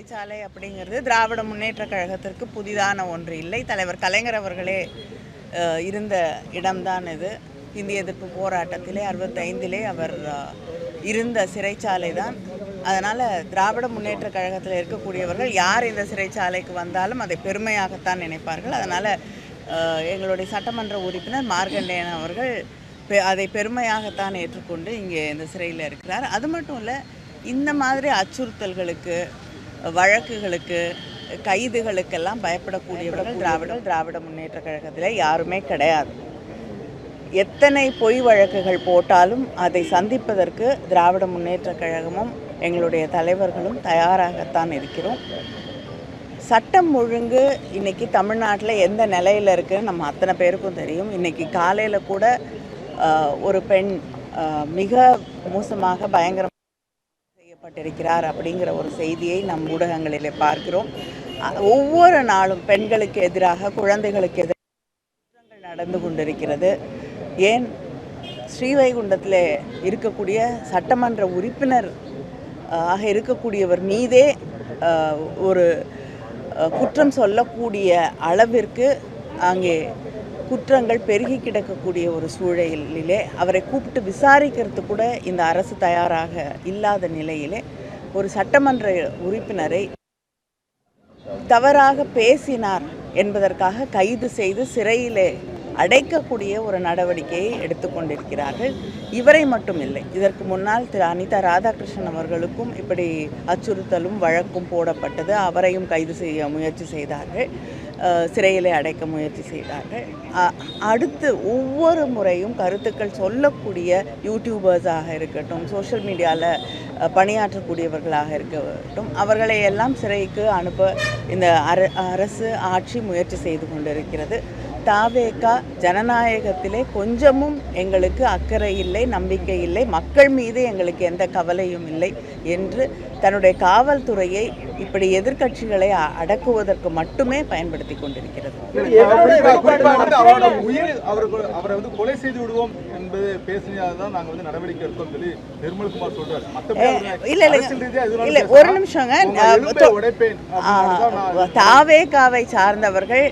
சிறைச்சாலை அப்படிங்கிறது திராவிட முன்னேற்ற கழகத்திற்கு புதிதான ஒன்று இல்லை. தலைவர் கலைஞர் அவர்களே இருந்த இடம்தான் இது. இந்திய எதிர்ப்பு போராட்டத்திலே 65 அவர் இருந்த சிறைச்சாலை தான். அதனால் திராவிட முன்னேற்ற கழகத்தில் இருக்கக்கூடியவர்கள் யார் இந்த சிறைச்சாலைக்கு வந்தாலும் அதை பெருமையாகத்தான் நினைப்பார்கள். அதனால் எங்களுடைய சட்டமன்ற உறுப்பினர் மார்கண்டேயன் அவர்கள் அதை பெருமையாகத்தான் ஏற்றுக்கொண்டு இங்கே இந்த சிறையில் இருக்கிறார். அது மட்டும் இல்லை, இந்த மாதிரி அச்சுறுத்தல்களுக்கு, வழக்குகளுக்கு, கைதுகளுக்கெல்லாம் பயப்படக்கூடியவர்கள் திராவிட முன்னேற்ற கழகத்தில் யாருமே கிடையாது. எத்தனை பொய் வழக்குகள் போட்டாலும் அதை சந்திப்பதற்கு திராவிட முன்னேற்ற கழகமும் எங்களுடைய தலைவர்களும் தயாராகத்தான் இருக்கிறோம். சட்டம் ஒழுங்கு இன்றைக்கி தமிழ்நாட்டில் எந்த நிலையில் இருக்குதுன்னு நம்ம அத்தனை பேருக்கும் தெரியும். இன்றைக்கி காலையில் கூட ஒரு பெண் மிக மோசமாக பயங்கரமாக செய்யப்பட்டிருக்கிறார் அப்படிங்கிற ஒரு செய்தியை நம் ஊடகங்களிலே பார்க்கிறோம். ஒவ்வொரு நாளும் பெண்களுக்கு எதிராக, குழந்தைகளுக்கு எதிராக குற்றங்கள் நடந்து கொண்டிருக்கிறது. ஏன் ஸ்ரீவைகுண்டத்தில் இருக்கக்கூடிய சட்டமன்ற உறுப்பினர் ஆக இருக்கக்கூடியவர் மீதே ஒரு குற்றம் சொல்லக்கூடிய அளவிற்கு அங்கே குற்றங்கள் பெருகி கிடக்கக்கூடிய ஒரு சூழலிலே அவரை கூப்பிட்டு விசாரிக்கிறது கூட இந்த அரசு தயாராக இல்லாத நிலையிலே ஒரு சட்டமன்ற உறுப்பினரை தவறாக பேசினார் என்பதற்காக கைது செய்து சிறையிலே அடைக்கக்கூடிய ஒரு நடவடிக்கையை எடுத்துக்கொண்டிருக்கிறார்கள். இவரை மட்டும் இல்லை, இதற்கு முன்னால் திரு அனிதா ராதாகிருஷ்ணன் அவர்களுக்கும் இப்படி அச்சுறுத்தலும் வழக்கும் போடப்பட்டது. அவரையும் கைது செய்ய முயற்சி செய்தார்கள், சிறையிலே அடைக்க முயற்சி செய்தார்கள். அடுத்து ஒவ்வொரு முறையும் கருத்துக்கள் சொல்லக்கூடிய யூடியூபர்ஸாக இருக்கட்டும், சோஷியல் மீடியாவில் பணியாற்றக்கூடியவர்களாக இருக்கட்டும், அவர்களை எல்லாம் சிறைக்கு அனுப்ப இந்த அரசு ஆட்சி முயற்சி செய்து கொண்டிருக்கிறது. தாவேகா ஜனநாயகத்திலே கொஞ்சமும் எங்களுக்கு அக்கறை இல்லை, நம்பிக்கை இல்லை, மக்கள் மீது எங்களுக்கு எந்த கவலையும் இல்லை என்று தன்னுடைய காவல்துறையை இப்படி எதிர்க்கட்சிகளை அடக்குவதற்கு மட்டுமே பயன்படுத்தி கொண்டிருக்கிறது. கொலை செய்து விடுவோம் என்பது பேசினதான் நாங்கள் வந்து நடவடிக்கை எடுத்தோம் சொல்லி நிர்மல்குமார் சொல்றாரு. இல்ல ஒரு நிமிஷங்க, தாவேகாவை சார்ந்தவர்கள்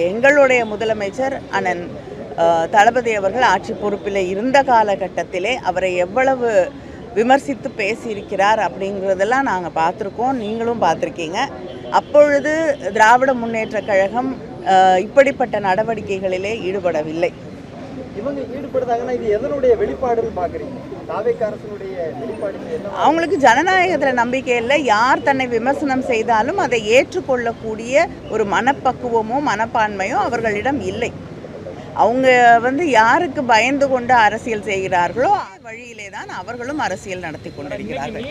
எங்களுடைய முதலமைச்சர் அண்ணன் தளபதி அவர்கள் ஆட்சி பொறுப்பில் இருந்த காலகட்டத்திலே அவரை எவ்வளவு விமர்சித்து பேசியிருக்கிறார் அப்படிங்கிறதெல்லாம் நாங்கள் பார்த்துருக்கோம், நீங்களும் பார்த்துருக்கீங்க. அப்பொழுது திராவிட முன்னேற்ற கழகம் இப்படிப்பட்ட நடவடிக்கைகளிலே ஈடுபடவில்லை. இவங்க ஈடுபடுறாங்கன்னா இது எதனுடைய வெளிப்பாடுன்னு பார்க்குறீங்க? அவங்களுக்கு ஜனநாயகத்தில் நம்பிக்கை இல்லை. யார் தன்னை விமர்சனம் செய்தாலும் அதை ஏற்றுக்கொள்ளக்கூடிய ஒரு மனப்பக்குவமோ மனப்பான்மையோ அவர்களிடம் இல்லை. அவங்க வந்து யாருக்கு பயந்து கொண்டு அரசியல் செய்கிறார்களோ வழியிலே தான் அவர்களும் அரசியல் நடத்தி கொண்டிருக்கிறார்கள்.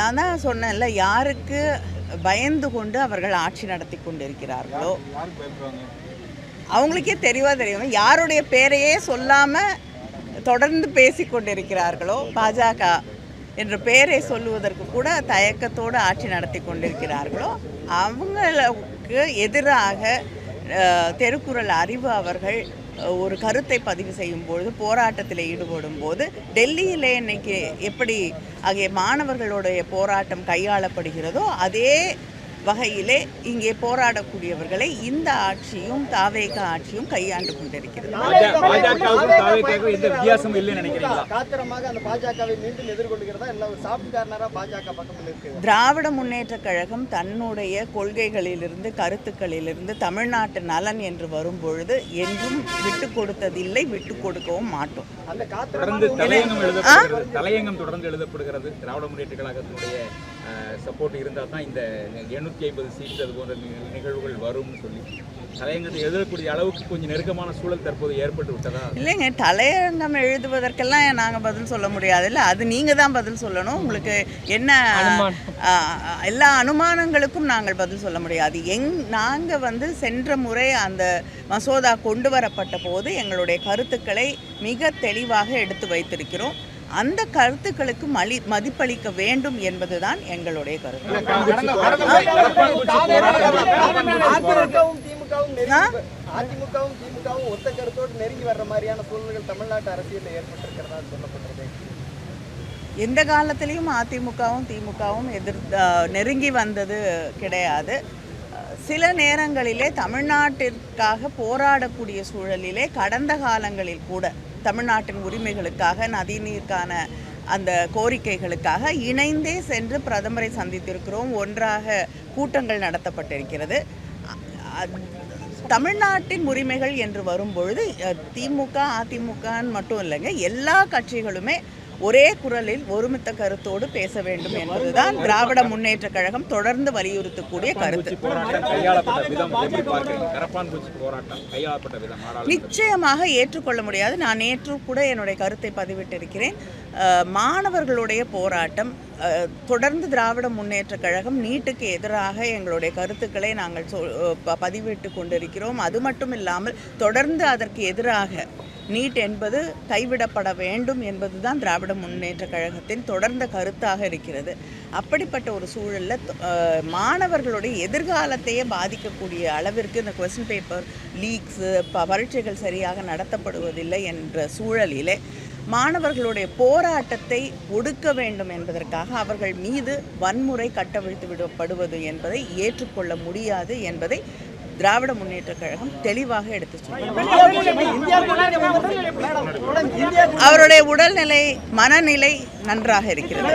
நான் தான் சொன்னேன்ல, யாருக்கு பயந்து கொண்டு அவர்கள் ஆட்சி நடத்தி கொண்டிருக்கிறார்களோ அவங்களுக்கே தெரியும். யாருடைய பேரையே சொல்லாமல் தொடர்ந்து பேசி கொண்டிருக்கிறார்களோ, பாஜக என்ற பெயரை சொல்லுவதற்கு கூட தயக்கத்தோடு ஆட்சி நடத்தி கொண்டிருக்கிறார்களோ அவங்களுக்கு எதிராக தெருக்குறள் அறிவு அவர்கள் ஒரு கருத்தை பதிவு செய்யும் பொழுது, போராட்டத்தில் ஈடுபடும் போது, டெல்லியிலே இன்னைக்கு எப்படி ஆகிய மாணவர்களுடைய போராட்டம் கையாளப்படுகிறதோ அதே வகையிலே இங்கே போராடக்கூடியவர்களை இந்த ஆட்சியும் தாவேகா ஆட்சியும் கையாண்டு கொண்டிருக்கிறது. திராவிட முன்னேற்ற கழகம் தன்னுடைய கொள்கைகளிலிருந்து, கருத்துக்களிலிருந்து தமிழ்நாட்டு நலன் என்று வரும் பொழுது என்றும் விட்டு கொடுத்ததில்லை, விட்டு கொடுக்கவும் மாட்டோம். தலையங்கம் தொடர்ந்து எழுதப்படுகிறது. திராவிட முன்னேற்ற கழகத்தினுடைய சப்போர்ட் இருந்தால் தான் இந்த 750 சீட் அது போன்ற நிகழ்வுகள் வரும்னு சொல்லி தலையங்கத்தை எழுதக்கூடிய அளவுக்கு கொஞ்சம் நெருக்கமான சூழல் தற்போது ஏற்பட்டு விட்டதா? இல்லைங்க, தலையங்கம் எழுதுவதற்கெல்லாம் நாங்கள் பதில் சொல்ல முடியாது. இல்லை, அது நீங்கள் தான் பதில் சொல்லணும். உங்களுக்கு என்ன எல்லா அனுமானங்களுக்கும் நாங்கள் பதில் சொல்ல முடியாது. நாங்கள் வந்து சென்ற முறை அந்த மசோதா கொண்டு வரப்பட்ட போது எங்களுடைய கருத்துக்களை மிக தெளிவாக எடுத்து வைத்திருக்கிறோம். அந்த கருத்துக்களுக்கு மதிப்பளிக்க வேண்டும் என்பதுதான் எங்களுடைய கருத்து. அதிமுகவும் திமுகவும் ஒத்த கருத்தோடு நெருங்கி வர்ற மாதிரியான சூழல்கள் தமிழ்நாட்டு அரசியலில் ஏற்பட்டிருக்கிறதா சொல்லப்படுறது. எந்த காலத்திலையும் அதிமுகவும் திமுகவும் நெருங்கி வந்தது கிடையாது. சில நேரங்களிலே தமிழ்நாட்டிற்காக போராடக்கூடிய சூழலிலே கடந்த காலங்களில் கூட தமிழ்நாட்டின் உரிமைகளுக்காக, நதிநீருக்கான அந்த கோரிக்கைகளுக்காக இணைந்தே சென்று பிரதமரை சந்தித்திருக்கிறோம். ஒன்றாக கூட்டங்கள் நடத்தப்பட்டிருக்கிறது. தமிழ்நாட்டின் உரிமைகள் என்று வரும்பொழுது திமுக அதிமுகன்னு மட்டும் இல்லைங்க, எல்லா கட்சிகளுமே ஒரே குரலில் ஒருமித்த கருத்தோடு பேச வேண்டும் என்பதுதான் திராவிட முன்னேற்ற கழகம் தொடர்ந்து வலியுறுத்தக்கூடிய கருத்து. நிச்சயமாக ஏற்றுக்கொள்ள முடியாது. நான் நேற்று கூட என்னுடைய கருத்தை பதிவிட்டிருக்கிறேன். மாணவர்களுடைய போராட்டம் தொடர்ந்து திராவிட முன்னேற்ற கழகம் நீட்டுக்கு எதிராக எங்களுடைய கருத்துக்களை நாங்கள் பதிவிட்டு கொண்டிருக்கிறோம். அது மட்டும் இல்லாமல் தொடர்ந்து அதற்கு எதிராக நீட் என்பது கைவிடப்பட வேண்டும் என்பதுதான் திராவிட முன்னேற்ற கழகத்தின் தொடர்ந்த கருத்தாக இருக்கிறது. அப்படிப்பட்ட ஒரு சூழலில் மாணவர்களுடைய எதிர்காலத்தையே பாதிக்கக்கூடிய அளவிற்கு இந்த கொஸ்டின் பேப்பர் லீக்ஸு, பரீட்சைகள் சரியாக நடத்தப்படுவதில்லை என்ற சூழலிலே மாணவர்களுடைய போராட்டத்தை ஒடுக்க வேண்டும் என்பதற்காக அவர்கள் மீது வன்முறை கட்டவிழ்த்து விடப்படுவது என்பதை ஏற்றுக்கொள்ள முடியாது என்பதை திராவிட முன்னேற்ற கழகம் தெளிவாக எடுத்து சொல்லும். அவருடைய உடல்நிலை, மனநிலை நன்றாக இருக்கிறது.